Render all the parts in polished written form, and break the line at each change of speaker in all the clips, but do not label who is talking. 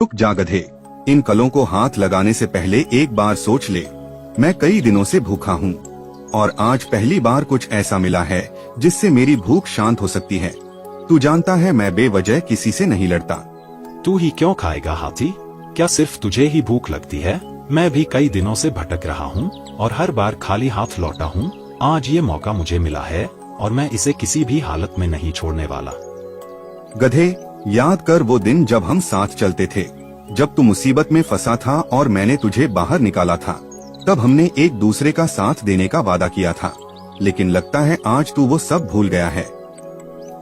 रुक जा गधे, इन कलों को हाथ लगाने से पहले एक बार सोच ले। मैं कई दिनों से भूखा हूँ और आज पहली बार कुछ ऐसा मिला है जिससे मेरी भूख शांत हो सकती है। तू जानता है मैं बेवजह किसी से नहीं लड़ता।
तू ही क्यों खाएगा हाथी? क्या सिर्फ तुझे ही भूख लगती है? मैं भी कई दिनों से भटक रहा हूँ और हर बार खाली हाथ लौटा हूँ। आज ये मौका मुझे मिला है और मैं इसे किसी भी हालत में नहीं छोड़ने वाला।
गधे, याद कर वो दिन जब हम साथ चलते थे, जब तू मुसीबत में फंसा था और मैंने तुझे बाहर निकाला था। तब हमने एक दूसरे का साथ देने का वादा किया था, लेकिन लगता है आज तू वो सब भूल गया है।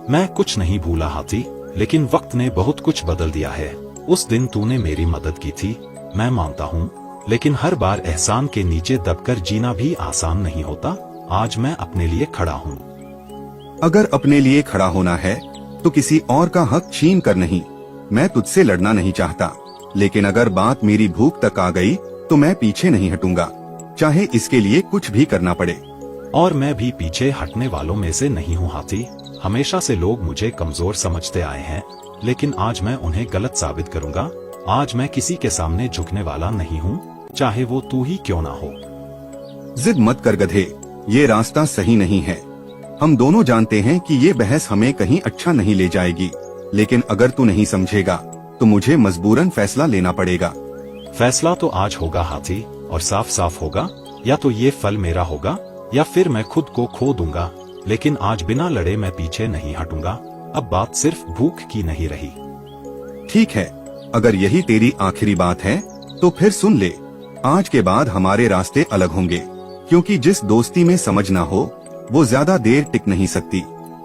मैं कुछ नहीं भूला हाथी, लेकिन वक्त ने बहुत कुछ बदल दिया है। उस दिन तूने मेरी मदद की थी, मैं मानता हूँ, लेकिन हर बार एहसान के नीचे दबकर जीना भी आसान नहीं होता। आज मैं अपने लिए खड़ा हूँ।
अगर अपने लिए खड़ा होना है तो किसी और का हक छीन कर नहीं। मैं तुझसे लड़ना नहीं चाहता, लेकिन अगर बात मेरी भूख तक आ गई तो मैं पीछे नहीं हटूंगा, चाहे इसके लिए कुछ भी करना पड़े।
और मैं भी पीछे हटने वालों में से नहीं हूँ हाथी। हमेशा से लोग मुझे कमजोर समझते आए हैं, लेकिन आज मैं उन्हें गलत साबित करूंगा। आज मैं किसी के सामने झुकने वाला नहीं हूँ, चाहे वो तू ही क्यों ना हो।
जिद मत कर गधे, ये रास्ता सही नहीं है। हम दोनों जानते हैं कि ये बहस हमें कहीं अच्छा नहीं ले जाएगी, लेकिन अगर तू नहीं समझेगा तो मुझे मजबूरन फैसला लेना पड़ेगा।
फैसला तो आज होगा हाथी, और साफ साफ होगा। या तो ये फल मेरा होगा या फिर मैं खुद को खो दूंगा, लेकिन आज बिना लड़े मैं पीछे नहीं हटूंगा। अब बात सिर्फ भूख की नहीं रही।
ठीक है, अगर यही तेरी आखिरी बात है तो फिर सुन ले। आज के बाद हमारे रास्ते अलग होंगे, क्योंकि जिस दोस्ती में समझ ना हो वो ज्यादा देर टिक नहीं सकती,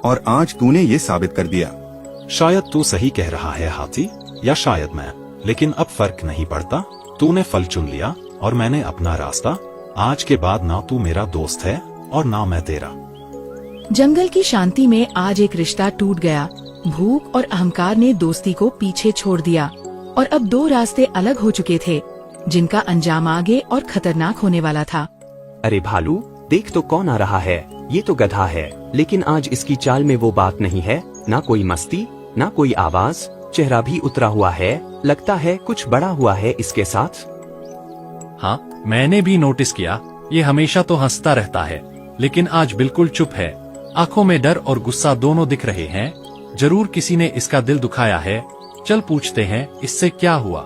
और आज तूने ये साबित कर दिया।
शायद तू सही कह रहा है हाथी, या शायद मैं, लेकिन अब फर्क नहीं पड़ता। तूने फल चुन लिया और मैंने अपना रास्ता। आज के बाद ना तू मेरा दोस्त है और ना मैं तेरा।
जंगल की शांति में आज एक रिश्ता टूट गया। भूख और अहंकार ने दोस्ती को पीछे छोड़ दिया और अब दो रास्ते अलग हो चुके थे, जिनका अंजाम आगे और खतरनाक होने वाला था।
अरे भालू, देख तो कौन आ रहा है। ये तो गधा है, लेकिन आज इसकी चाल में वो बात नहीं है, ना कोई मस्ती, ना कोई आवाज। चेहरा भी उतरा हुआ है, लगता है कुछ बड़ा हुआ है इसके साथ।
हाँ, मैंने भी नोटिस किया। ये हमेशा तो हंसता रहता है, लेकिन आज बिल्कुल चुप है। आंखों में डर और गुस्सा दोनों दिख रहे हैं। जरूर किसी ने इसका दिल दुखाया है। चल पूछते हैं इससे क्या हुआ।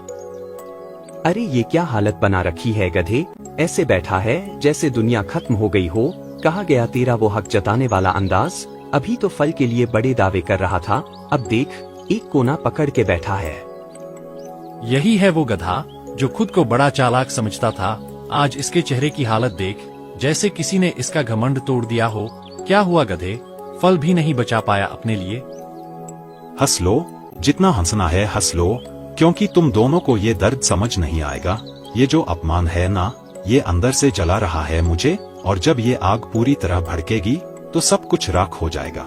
अरे ये क्या हालत बना रखी है गधे, ऐसे बैठा है जैसे दुनिया खत्म हो गई हो। कहा गया तेरा वो हक जताने वाला अंदाज। अभी तो फल के लिए बड़े दावे कर रहा था, अब देख एक कोना पकड़ के बैठा है।
यही है वो गधा जो खुद को बड़ा चालाक समझता था। आज इसके चेहरे की हालत देख, जैसे किसी ने इसका घमंड तोड़ दिया हो। क्या हुआ गधे, फल भी नहीं बचा पाया अपने लिए?
हंस लो, जितना हंसना है हंस लो, क्योंकि तुम दोनों को ये दर्द समझ नहीं आएगा। ये जो अपमान है ना, ये अंदर से जला रहा है मुझे, और जब ये आग पूरी तरह भड़केगी तो सब कुछ राख हो जाएगा।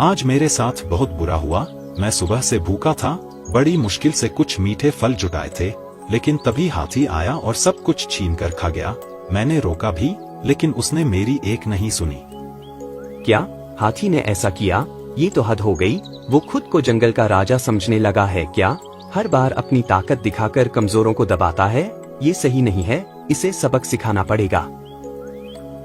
आज मेरे साथ बहुत बुरा हुआ। मैं सुबह से भूखा था, बड़ी मुश्किल से कुछ मीठे फल जुटाए थे, लेकिन तभी हाथी आया और सब कुछ छीन कर खा गया। मैंने रोका भी, लेकिन उसने मेरी एक नहीं सुनी।
क्या हाथी ने ऐसा किया? ये तो हद हो गई। वो खुद को जंगल का राजा समझने लगा है क्या? हर बार अपनी ताकत दिखाकर कमजोरों को दबाता है। ये सही नहीं है, इसे सबक सिखाना पड़ेगा।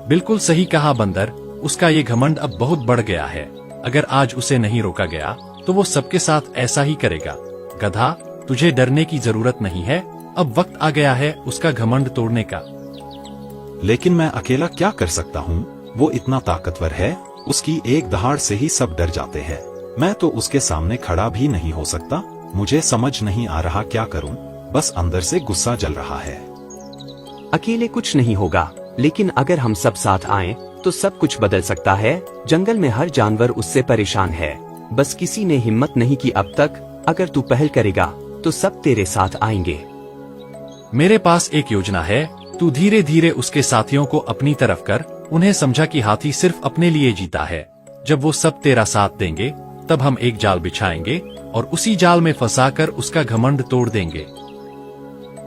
बिल्कुल सही कहा बंदर, उसका ये घमंड अब बहुत बढ़ गया है। अगर आज उसे नहीं रोका गया तो वो सबके साथ ऐसा ही करेगा। गधा, तुझे डरने की जरूरत नहीं है। अब वक्त आ गया है उसका घमंड तोड़ने का।
लेकिन मैं अकेला क्या कर सकता हूँ? वो इतना ताकतवर है, उसकी एक दहाड़ से ही सब डर जाते हैं। मैं तो उसके सामने खड़ा भी नहीं हो सकता। मुझे समझ नहीं आ रहा क्या करूँ, बस अंदर से गुस्सा जल रहा है।
अकेले कुछ नहीं होगा, लेकिन अगर हम सब साथ आएं तो सब कुछ बदल सकता है। जंगल में हर जानवर उससे परेशान है, बस किसी ने हिम्मत नहीं की अब तक। अगर तू पहल करेगा तो सब तेरे साथ आएंगे।
मेरे पास एक योजना है। तू धीरे धीरे उसके साथियों को अपनी तरफ कर। उन्हें समझा कि हाथी सिर्फ अपने लिए जीता है। जब वो सब तेरा साथ देंगे, तब हम एक जाल बिछाएंगे और उसी जाल में फंसाकर उसका घमंड तोड़ देंगे।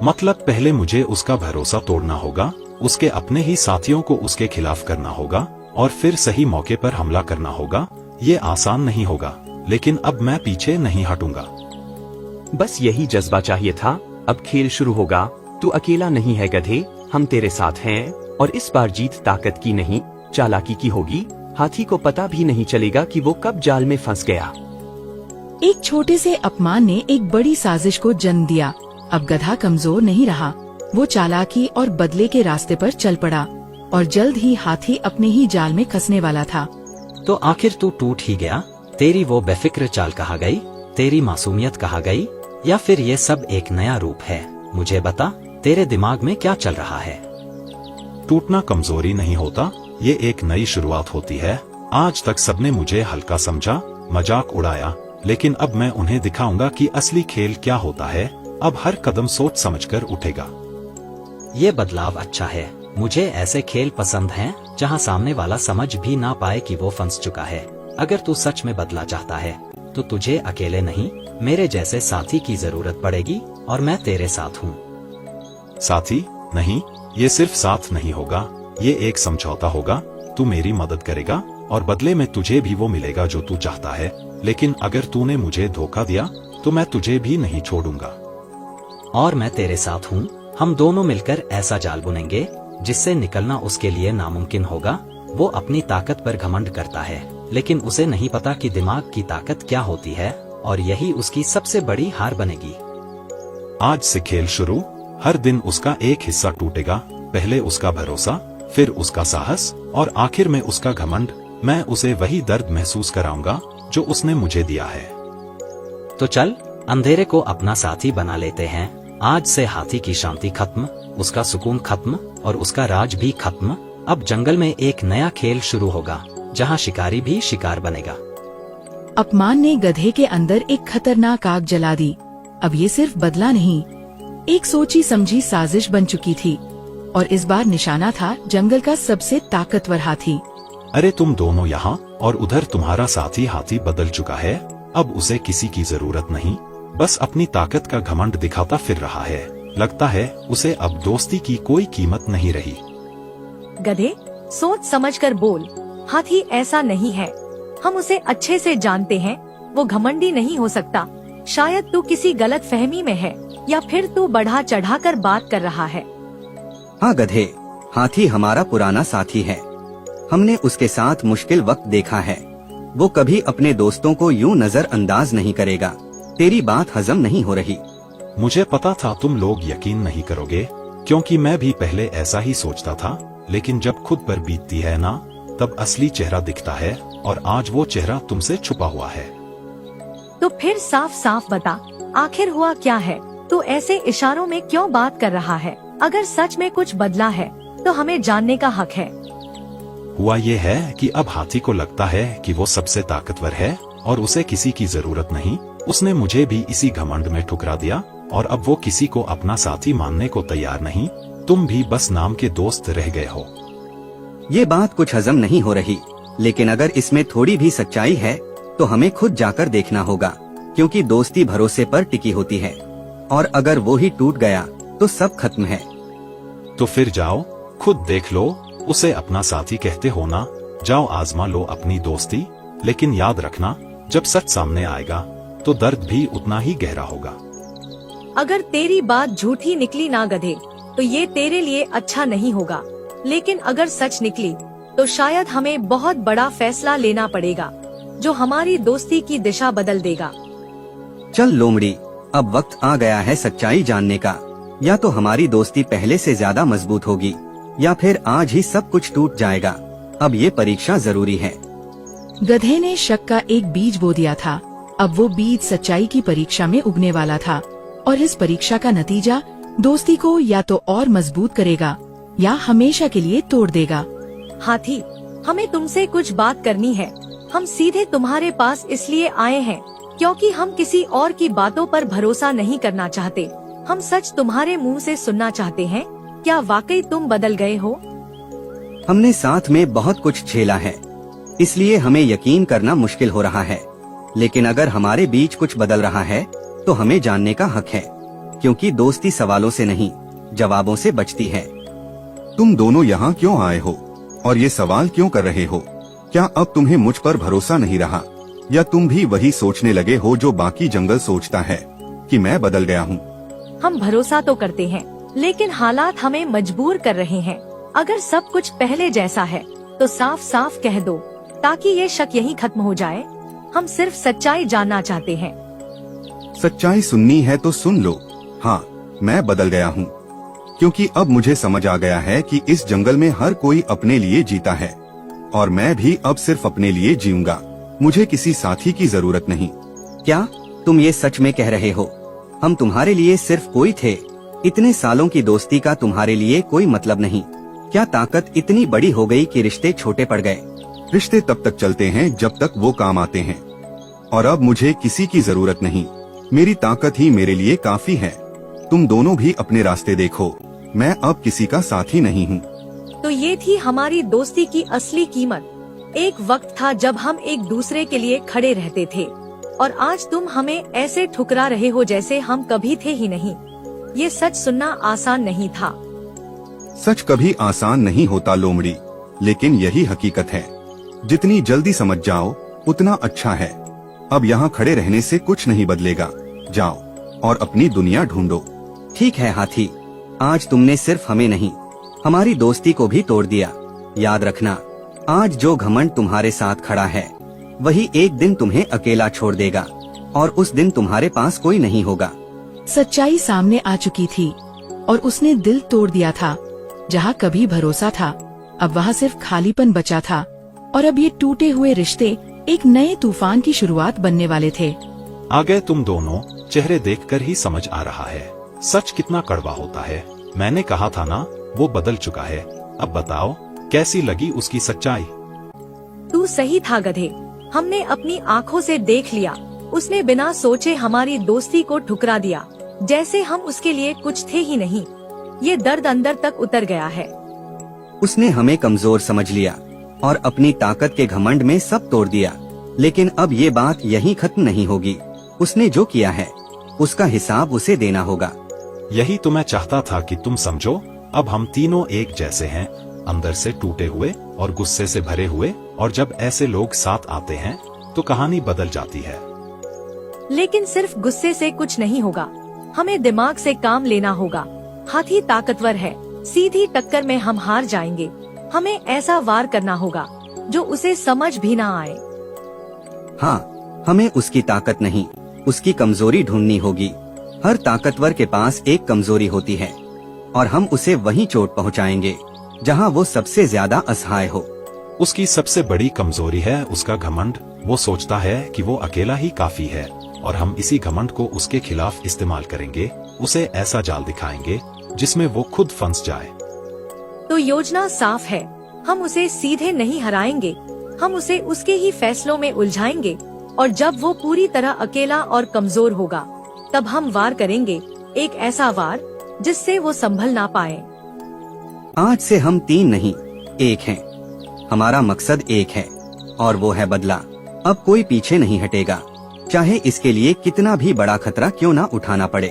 मतलब पहले मुझे उसका भरोसा तोड़ना होगा, उसके अपने ही साथियों को उसके खिलाफ करना होगा, और फिर सही मौके पर हमला करना होगा। ये आसान नहीं होगा, लेकिन अब मैं पीछे नहीं हटूंगा।
बस यही जज्बा चाहिए था। अब खेल शुरू होगा। तू अकेला नहीं है गधे, हम तेरे साथ हैं और इस बार जीत ताकत की नहीं चालाकी की होगी। हाथी को पता भी नहीं चलेगा कि वो कब जाल में फंस गया।
एक छोटे से अपमान ने एक बड़ी साजिश को जन्म दिया। अब गधा कमजोर नहीं रहा, वो चालाकी और बदले के रास्ते पर चल पड़ा और जल्द ही हाथी अपने ही जाल में फंसने वाला था।
तो आखिर तू टूट ही गया? तेरी वो बेफिक्र चाल कहाँ गई? तेरी मासूमियत कहाँ गई? या फिर ये सब एक नया रूप है? मुझे बता, तेरे दिमाग में क्या चल रहा है?
टूटना कमजोरी नहीं होता, ये एक नई शुरुआत होती है। आज तक सबने मुझे हल्का समझा, मजाक उड़ाया, लेकिन अब मैं उन्हें दिखाऊंगा कि असली खेल क्या होता है। अब हर कदम सोच समझकर उठेगा।
ये बदलाव अच्छा है। मुझे ऐसे खेल पसंद हैं जहां सामने वाला समझ भी ना पाए कि वो फंस चुका है। अगर तू सच में बदला चाहता है तो तुझे अकेले नहीं, मेरे जैसे साथी की जरूरत पड़ेगी और मैं तेरे साथ हूँ।
साथी नहीं, ये सिर्फ साथ नहीं होगा, ये एक समझौता होगा। तू मेरी मदद करेगा और बदले में तुझे भी वो मिलेगा जो तू चाहता है। लेकिन अगर तूने मुझे धोखा दिया तो मैं तुझे भी नहीं छोड़ूंगा।
और मैं तेरे साथ हूँ। हम दोनों मिलकर ऐसा जाल बुनेंगे जिससे निकलना उसके लिए नामुमकिन होगा। वो अपनी ताकत पर घमंड करता है, लेकिन उसे नहीं पता कि दिमाग की ताकत क्या होती है और यही उसकी सबसे बड़ी हार बनेगी।
आज से खेल शुरू। हर दिन उसका एक हिस्सा टूटेगा। पहले उसका भरोसा, फिर उसका साहस और आखिर में उसका घमंड। मैं उसे वही दर्द महसूस कराऊंगा जो उसने मुझे दिया है।
तो चल, अंधेरे को अपना साथी बना लेते हैं। आज से हाथी की शांति खत्म, उसका सुकून खत्म और उसका राज भी खत्म। अब जंगल में एक नया खेल शुरू होगा जहां शिकारी भी शिकार बनेगा।
अपमान ने गधे के अंदर एक खतरनाक आग जला दी। अब ये सिर्फ बदला नहीं, एक सोची समझी साजिश बन चुकी थी और इस बार निशाना था जंगल का सबसे ताकतवर हाथी।
अरे तुम दोनों यहाँ और उधर तुम्हारा साथी हाथी बदल चुका है। अब उसे किसी की जरूरत नहीं, बस अपनी ताकत का घमंड दिखाता फिर रहा है। लगता है उसे अब दोस्ती की कोई कीमत नहीं रही।
गधे, सोच समझकर बोल। हाथी ऐसा नहीं है, हम उसे अच्छे से जानते हैं। वो घमंडी नहीं हो सकता। शायद तू किसी गलत फहमी में है या फिर तू बढ़ा चढ़ा कर बात कर रहा है।
हाँ गधे, हाथी हमारा पुराना साथी है। हमने उसके साथ मुश्किल वक्त देखा है। वो कभी अपने दोस्तों को यूं नजरअंदाज नहीं करेगा। तेरी बात हजम नहीं हो रही।
मुझे पता था तुम लोग यकीन नहीं करोगे, क्योंकि मैं भी पहले ऐसा ही सोचता था। लेकिन जब खुद पर बीतती है ना, तब असली चेहरा दिखता है और आज वो चेहरा तुमसे छुपा हुआ है।
तो फिर साफ साफ बता, आखिर हुआ क्या है? तू ऐसे इशारों में क्यों बात कर रहा है? अगर सच में कुछ बदला है तो हमें जानने का हक है।
हुआ ये है कि अब हाथी को लगता है कि वो सबसे ताकतवर है और उसे किसी की जरूरत नहीं। उसने मुझे भी इसी घमंड में ठुकरा दिया और अब वो किसी को अपना साथी मानने को तैयार नहीं। तुम भी बस नाम के दोस्त रह गए हो।
ये बात कुछ हजम नहीं हो रही, लेकिन अगर इसमें थोड़ी भी सच्चाई है तो हमें खुद जाकर देखना होगा, क्योंकि दोस्ती भरोसे पर टिकी होती है और अगर वो ही टूट गया तो सब खत्म है।
तो फिर जाओ, खुद देख लो। उसे अपना साथी कहते हो ना, जाओ आजमा लो अपनी दोस्ती। लेकिन याद रखना, जब सच सामने आएगा तो दर्द भी उतना ही गहरा होगा।
अगर तेरी बात झूठी निकली ना गधे, तो ये तेरे लिए अच्छा नहीं होगा। लेकिन अगर सच निकली तो शायद हमें बहुत बड़ा फैसला लेना पड़ेगा जो हमारी दोस्ती की दिशा बदल देगा।
चल लोमड़ी, अब वक्त आ गया है सच्चाई जानने का। या तो हमारी दोस्ती पहले से ज्यादा मजबूत होगी या फिर आज ही सब कुछ टूट जाएगा। अब ये परीक्षा जरूरी है।
गधे ने शक का एक बीज बो दिया था। अब वो बीज सच्चाई की परीक्षा में उगने वाला था और इस परीक्षा का नतीजा दोस्ती को या तो और मजबूत करेगा या हमेशा के लिए तोड़ देगा।
हाथी, हमें तुमसे कुछ बात करनी है। हम सीधे तुम्हारे पास इसलिए आए हैं क्योंकि हम किसी और की बातों पर भरोसा नहीं करना चाहते। हम सच तुम्हारे मुंह से सुनना चाहते हैं। क्या वाकई तुम बदल गए हो?
हमने साथ में बहुत कुछ झेला है, इसलिए हमें यकीन करना मुश्किल हो रहा है। लेकिन अगर हमारे बीच कुछ बदल रहा है तो हमें जानने का हक है, क्योंकि दोस्ती सवालों से नहीं, जवाबों से बचती है।
तुम दोनों यहाँ क्यों आए हो और ये सवाल क्यों कर रहे हो? क्या अब तुम्हें मुझ पर भरोसा नहीं रहा, या तुम भी वही सोचने लगे हो जो बाकी जंगल सोचता है कि मैं बदल गया हूँ।
हम भरोसा तो करते हैं, लेकिन हालात हमें मजबूर कर रहे हैं। अगर सब कुछ पहले जैसा है तो साफ साफ कह दो, ताकि ये शक यहीं खत्म हो जाए। हम सिर्फ सच्चाई जानना चाहते हैं।
सच्चाई सुननी है तो सुन लो। हाँ, मैं बदल गया हूँ, क्योंकि अब मुझे समझ आ गया है कि इस जंगल में हर कोई अपने लिए जीता है, और मैं भी अब सिर्फ अपने लिए जीऊंगा। मुझे किसी साथी की जरूरत नहीं।
क्या तुम ये सच में कह रहे हो? हम तुम्हारे लिए सिर्फ कोई थे। इतने सालों की दोस्ती का तुम्हारे लिए कोई मतलब नहीं। क्या ताकत इतनी बड़ी हो गई कि रिश्ते छोटे पड़ गए?
रिश्ते तब तक चलते हैं जब तक वो काम आते हैं, और अब मुझे किसी की जरूरत नहीं। मेरी ताकत ही मेरे लिए काफी है। तुम दोनों भी अपने रास्ते देखो। मैं अब किसी का साथी नहीं हूँ।
तो ये थी हमारी दोस्ती की असली कीमत। एक वक्त था जब हम एक दूसरे के लिए खड़े रहते थे, और आज तुम हमें ऐसे ठुकरा रहे हो जैसे हम कभी थे ही नहीं। ये सच सुनना आसान नहीं था।
सच कभी आसान नहीं होता लोमड़ी, लेकिन यही हकीकत है। जितनी जल्दी समझ जाओ उतना अच्छा है। अब यहाँ खड़े रहने से कुछ नहीं बदलेगा। जाओ और अपनी दुनिया ढूंढो।
ठीक है हाथी, आज तुमने सिर्फ हमें नहीं, हमारी दोस्ती को भी तोड़ दिया। याद रखना, आज जो घमंड तुम्हारे साथ खड़ा है वही एक दिन तुम्हें अकेला छोड़ देगा, और उस दिन तुम्हारे पास कोई नहीं होगा।
सच्चाई सामने आ चुकी थी और उसने दिल तोड़ दिया था। जहाँ कभी भरोसा था, अब वहाँ सिर्फ खालीपन बचा था, और अब ये टूटे हुए रिश्ते एक नए तूफान की शुरुआत बनने वाले थे।
आ गए तुम दोनों। चेहरे देखकर ही समझ आ रहा है सच कितना कड़वा होता है। मैंने कहा था ना, वो बदल चुका है। अब बताओ कैसी लगी उसकी सच्चाई?
तू सही था गधे। हमने अपनी आँखों से देख लिया। उसने बिना सोचे हमारी दोस्ती को ठुकरा दिया, जैसे हम उसके लिए कुछ थे ही नहीं। ये दर्द अंदर तक उतर गया है।
उसने हमें कमजोर समझ लिया और अपनी ताकत के घमंड में सब तोड़ दिया। लेकिन अब ये बात यहीं खत्म नहीं होगी। उसने जो किया है उसका हिसाब उसे देना होगा।
यही तो मैं चाहता था कि तुम समझो। अब हम तीनों एक जैसे हैं, अंदर से टूटे हुए और गुस्से से भरे हुए। और जब ऐसे लोग साथ आते हैं तो कहानी बदल जाती है।
लेकिन सिर्फ गुस्से से कुछ नहीं होगा। हमें दिमाग से काम लेना होगा। हाथी ताकतवर है, सीधी टक्कर में हम हार जाएंगे। हमें ऐसा वार करना होगा जो उसे समझ भी ना आए।
हाँ, हमें उसकी ताकत नहीं, उसकी कमजोरी ढूंढनी होगी। हर ताकतवर के पास एक कमजोरी होती है, और हम उसे वहीं चोट पहुंचाएंगे जहां वो सबसे ज्यादा असहाय हो।
उसकी सबसे बड़ी कमजोरी है उसका घमंड। वो सोचता है कि वो अकेला ही काफी है, और हम इसी घमंड को उसके खिलाफ इस्तेमाल करेंगे। उसे ऐसा जाल दिखाएंगे जिसमें वो खुद फंस जाए।
तो योजना साफ है। हम उसे सीधे नहीं हराएंगे। हम उसे उसके ही फैसलों में उलझाएंगे, और जब वो पूरी तरह अकेला और कमजोर होगा तब हम वार करेंगे। एक ऐसा वार जिससे वो संभल ना पाए।
आज से हम तीन नहीं, एक हैं। हमारा मकसद एक है, और वो है बदला। अब कोई पीछे नहीं हटेगा, चाहे इसके लिए कितना भी बड़ा खतरा क्यों ना उठाना पड़े।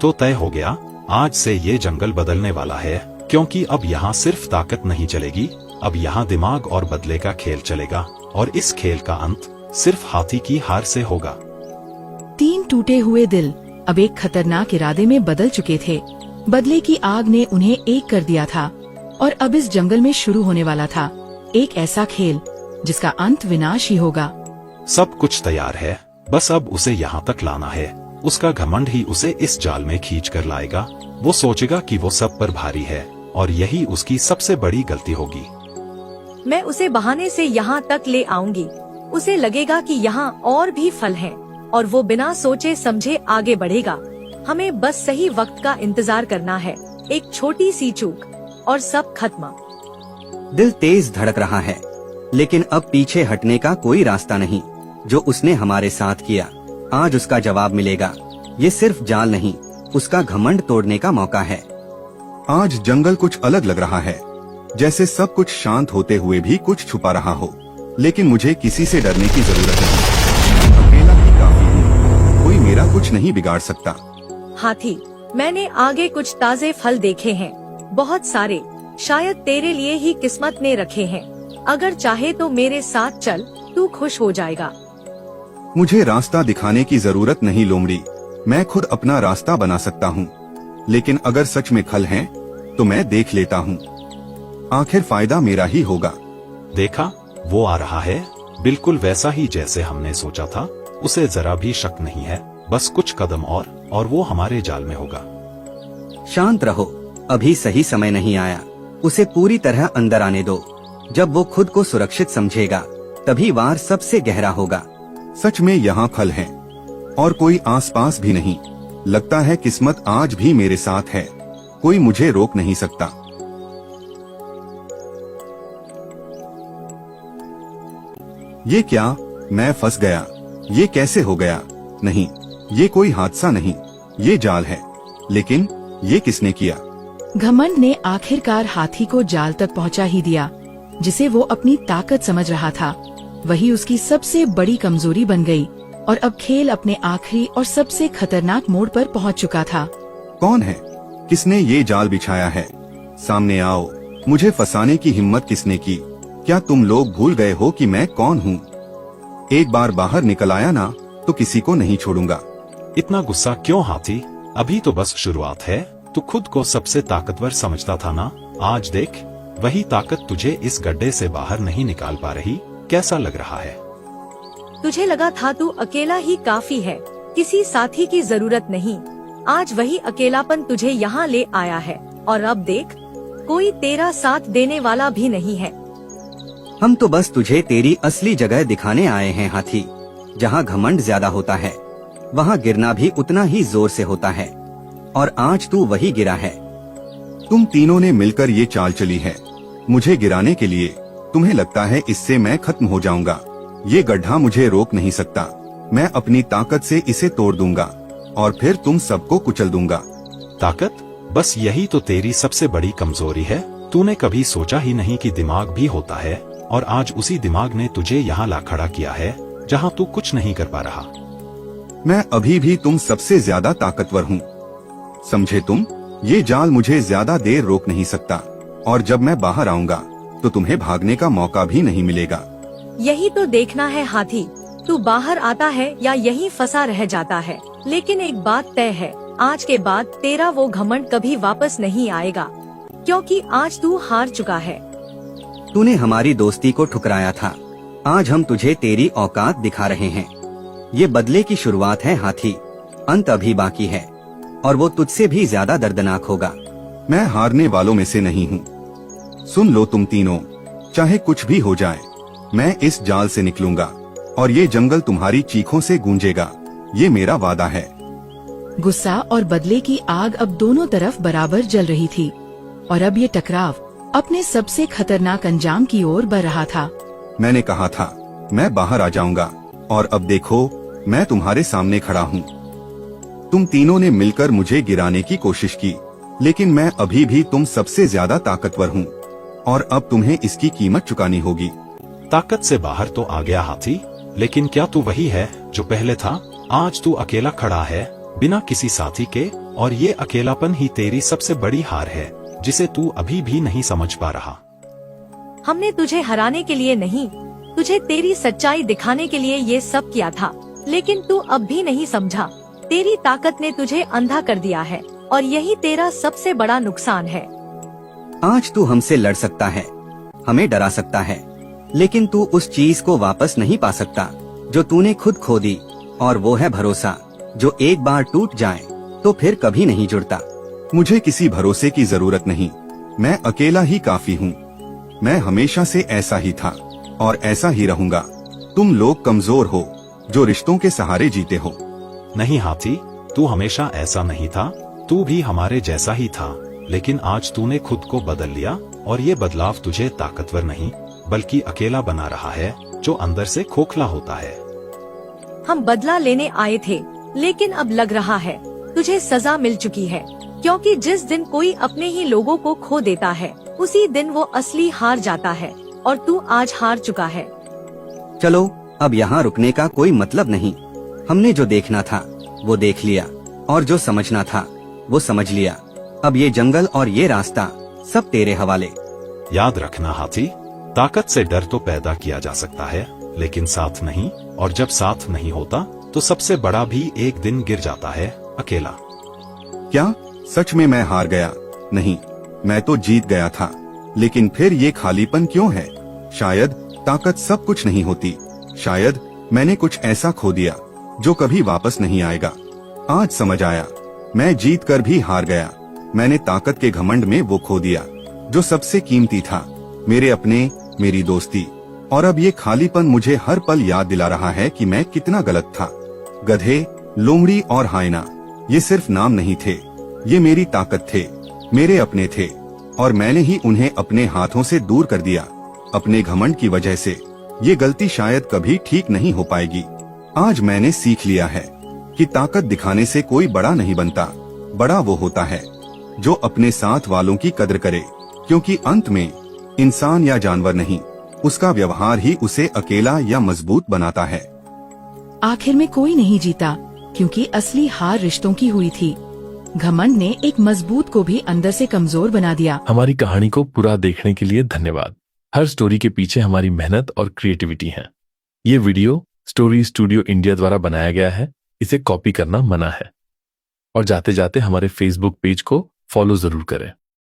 तो तय हो गया, आज से ये जंगल बदलने वाला है। क्योंकि अब यहाँ सिर्फ ताकत नहीं चलेगी, अब यहाँ दिमाग और बदले का खेल चलेगा। और इस खेल का अंत सिर्फ हाथी की हार से होगा।
तीन टूटे हुए दिल अब एक खतरनाक इरादे में बदल चुके थे। बदले की आग ने उन्हें एक कर दिया था, और अब इस जंगल में शुरू होने वाला था एक ऐसा खेल जिसका अंत विनाश ही होगा।
सब कुछ तैयार है, बस अब उसे यहाँ तक लाना है। उसका घमंड ही उसे इस जाल में खींच कर लाएगा। वो सोचेगा कि वो सब पर भारी है, और यही उसकी सबसे बड़ी गलती होगी।
मैं उसे बहाने से यहाँ तक ले आऊंगी। उसे लगेगा कि यहाँ और भी फल हैं, और वो बिना सोचे समझे आगे बढ़ेगा। हमें बस सही वक्त का इंतजार करना है। एक छोटी सी चूक और सब खत्म।
दिल तेज धड़क रहा है, लेकिन अब पीछे हटने का कोई रास्ता नहीं। जो उसने हमारे साथ किया, आज उसका जवाब मिलेगा। ये सिर्फ जाल नहीं, उसका घमंड तोड़ने का मौका है।
आज जंगल कुछ अलग लग रहा है, जैसे सब कुछ शांत होते हुए भी कुछ छुपा रहा हो। लेकिन मुझे किसी से डरने की जरूरत नहीं। अकेला ही काफी हूँ, कोई मेरा कुछ नहीं बिगाड़ सकता।
हाथी, मैंने आगे कुछ ताजे फल देखे हैं, बहुत सारे। शायद तेरे लिए ही किस्मत ने रखे हैं। अगर चाहे तो मेरे साथ चल, तू खुश हो जाएगा।
मुझे रास्ता दिखाने की जरूरत नहीं लोमड़ी, मैं खुद अपना रास्ता बना सकता हूँ, लेकिन अगर सच में खल हैं, तो मैं देख लेता हूँ। आखिर फायदा मेरा ही होगा।
देखा, वो आ रहा है, बिल्कुल वैसा ही जैसे हमने सोचा था। उसे जरा भी शक नहीं है, बस कुछ कदम और वो हमारे जाल में होगा।
शांत रहो, अभी सही समय नहीं आया। उसे पूरी तरह अंदर आने दो। जब वो खुद को सुरक्षित समझेगा, तभी वार सबसे गहरा होगा।
सच में यहाँ खल हैं, और कोई आसपास भी नहीं। लगता है किस्मत आज भी मेरे साथ है, कोई मुझे रोक नहीं सकता। ये क्या, मैं फंस गया। ये कैसे हो गया? नहीं, ये कोई हादसा नहीं, ये जाल है। लेकिन ये किसने किया?
घमंड ने आखिरकार हाथी को जाल तक पहुंचा ही दिया, जिसे वो अपनी ताकत समझ रहा था। वही उसकी सबसे बड़ी कमजोरी बन गई, और अब खेल अपने आखिरी और सबसे खतरनाक मोड़ पर पहुंच चुका था।
कौन है? किसने ये जाल बिछाया है? सामने आओ। मुझे फंसाने की हिम्मत किसने की? क्या तुम लोग भूल गए हो कि मैं कौन हूँ? एक बार बाहर निकल आया ना, तो किसी को नहीं छोड़ूंगा।
इतना गुस्सा क्यों हाथी? अभी तो बस शुरुआत है। तू खुद को सबसे ताकतवर समझता था ना? आज देख, वही ताकत तुझे इस गड्ढे से बाहर नहीं निकाल पा रही। कैसा लग रहा है?
तुझे लगा था तू अकेला ही काफी है, किसी साथी की जरूरत नहीं। आज वही अकेलापन तुझे यहाँ ले आया है, और अब देख, कोई तेरा साथ देने वाला भी नहीं है।
हम तो बस तुझे तेरी असली जगह दिखाने आए हैं हाथी। जहाँ घमंड ज्यादा होता है, वहाँ गिरना भी उतना ही जोर से होता है, और आज तू वही गिरा है।
तुम तीनों ने मिलकर ये चाल चली है, मुझे गिराने के लिए। तुम्हें लगता है इससे मैं खत्म हो जाऊंगा? ये गड्ढा मुझे रोक नहीं सकता। मैं अपनी ताकत से इसे तोड़ दूंगा, और फिर तुम सबको कुचल दूंगा।
ताकत? बस यही तो तेरी सबसे बड़ी कमजोरी है। तूने कभी सोचा ही नहीं कि दिमाग भी होता है, और आज उसी दिमाग ने तुझे यहाँ ला खड़ा किया है, जहाँ तू कुछ नहीं कर पा रहा।
मैं अभी भी तुम सबसे ज्यादा ताकतवर हूँ, समझे तुम? ये जाल मुझे ज्यादा देर रोक नहीं सकता, और जब मैं बाहर आऊंगा तो तुम्हें भागने का मौका भी नहीं मिलेगा।
यही तो देखना है हाथी, तू बाहर आता है या यहीं फंसा रह जाता है। लेकिन एक बात तय है, आज के बाद तेरा वो घमंड कभी वापस नहीं आएगा, क्योंकि आज तू हार चुका है।
तूने हमारी दोस्ती को ठुकराया था, आज हम तुझे तेरी औकात दिखा रहे हैं। ये बदले की शुरुआत है हाथी, अंत अभी बाकी है, और वो तुझसे भी ज्यादा दर्दनाक होगा।
मैं हारने वालों में से नहीं हूँ। सुन लो तुम तीनों, चाहे कुछ भी हो जाए, मैं इस जाल से निकलूंगा, और ये जंगल तुम्हारी चीखों से गूंजेगा। ये मेरा वादा है।
गुस्सा और बदले की आग अब दोनों तरफ बराबर जल रही थी, और अब ये टकराव अपने सबसे खतरनाक अंजाम की ओर बढ़ रहा था।
मैंने कहा था मैं बाहर आ जाऊंगा, और अब देखो, मैं तुम्हारे सामने खड़ा हूँ। तुम तीनों ने मिलकर मुझे गिराने की कोशिश की, लेकिन मैं अभी भी तुम सबसे ज्यादा ताकतवर हूँ, और अब तुम्हें इसकी कीमत चुकानी होगी।
ताकत से बाहर तो आ गया हाथी, लेकिन क्या तू वही है जो पहले था? आज तू अकेला खड़ा है, बिना किसी साथी के, और ये अकेलापन ही तेरी सबसे बड़ी हार है, जिसे तू अभी भी नहीं समझ पा रहा।
हमने तुझे हराने के लिए नहीं, तुझे तेरी सच्चाई दिखाने के लिए ये सब किया था, लेकिन तू अब भी नहीं समझा। तेरी ताकत ने तुझे अंधा कर दिया है, और यही तेरा सबसे बड़ा नुकसान है।
आज तू हमसे लड़ सकता है, हमें डरा सकता है, लेकिन तू उस चीज को वापस नहीं पा सकता जो तूने खुद खो दी, और वो है भरोसा, जो एक बार टूट जाए तो फिर कभी नहीं जुड़ता।
मुझे किसी भरोसे की जरूरत नहीं, मैं अकेला ही काफी हूँ। मैं हमेशा से ऐसा ही था, और ऐसा ही रहूंगा। तुम लोग कमजोर हो, जो रिश्तों के सहारे जीते हो।
नहीं हाथी, तू हमेशा ऐसा नहीं था। तू भी हमारे जैसा ही था, लेकिन आज तूने खुद को बदल लिया, और ये बदलाव तुझे ताकतवर नहीं, बल्कि अकेला बना रहा है, जो अंदर से खोखला होता है।
हम बदला लेने आए थे, लेकिन अब लग रहा है तुझे सजा मिल चुकी है, क्योंकि जिस दिन कोई अपने ही लोगों को खो देता है, उसी दिन वो असली हार जाता है, और तू आज हार चुका है।
चलो, अब यहाँ रुकने का कोई मतलब नहीं। हमने जो देखना था वो देख लिया, और जो समझना था वो समझ लिया। अब ये जंगल और ये रास्ता सब तेरे हवाले।
याद रखना हाथी, ताकत से डर तो पैदा किया जा सकता है, लेकिन साथ नहीं, और जब साथ नहीं होता तो सबसे बड़ा भी एक दिन गिर जाता है, अकेला।
क्या सच में मैं हार गया? नहीं, मैं तो जीत गया था। लेकिन फिर ये खालीपन क्यों है? शायद ताकत सब कुछ नहीं होती। शायद मैंने कुछ ऐसा खो दिया जो कभी वापस नहीं आएगा। आज समझ आया, मैं जीत कर भी हार गया। मैंने ताकत के घमंड में वो खो दिया जो सबसे कीमती था, मेरे अपने, मेरी दोस्ती। और अब ये खालीपन मुझे हर पल याद दिला रहा है कि मैं कितना गलत था। गधे, लोमड़ी और हायना ये सिर्फ नाम नहीं थे, ये मेरी ताकत थे, मेरे अपने थे। और मैंने ही उन्हें अपने हाथों से दूर कर दिया, अपने घमंड की वजह से। ये गलती शायद कभी ठीक नहीं हो पाएगी। आज मैंने सीख लिया है कि ताकत दिखाने से कोई बड़ा नहीं बनता। बड़ा वो होता है जो अपने साथ वालों की कद्र करे, क्योंकि अंत में इंसान या जानवर नहीं, उसका व्यवहार ही उसे अकेला या मजबूत बनाता है।
आखिर में कोई नहीं जीता, क्योंकि असली हार रिश्तों की हुई थी। घमंड ने एक मजबूत को भी अंदर से कमजोर बना दिया।
हमारी कहानी को पूरा देखने के लिए धन्यवाद। हर स्टोरी के पीछे हमारी मेहनत और क्रिएटिविटी है। ये वीडियो स्टोरी स्टूडियो इंडिया द्वारा बनाया गया है। इसे कॉपी करना मना है। और जाते जाते हमारे फेसबुक पेज को फॉलो जरूर करें।